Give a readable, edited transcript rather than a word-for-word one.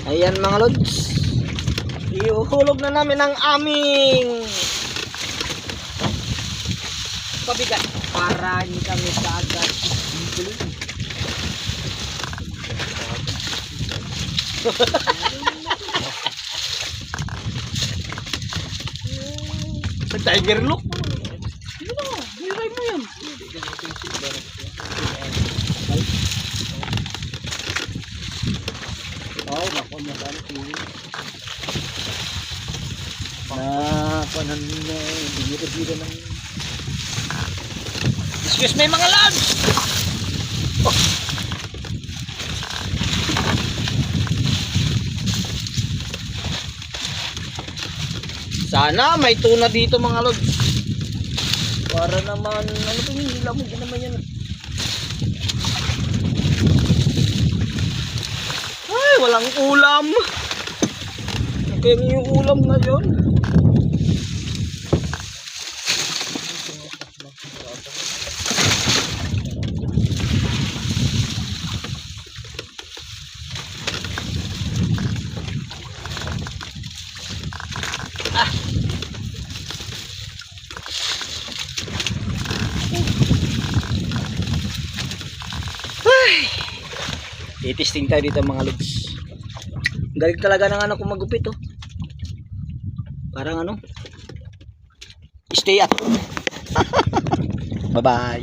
Ayan mga lods, iuhulog na namin ang aming pabigat para hindi kami kaagad bibili. Tiger look. Hiray mo yan. Oh, nako na kan na panan na bigyan ng excuse me mga lads. Oh. Sana may tuna dito mga lods. Para naman ano ba yung lamog naman yan. Ay, walang ulam. Kaya yung ulam ngayon. I-testing tayo dito mga lods. Galing talaga ng anak ko magupit oh. Parang ano, stay at home. Bye bye.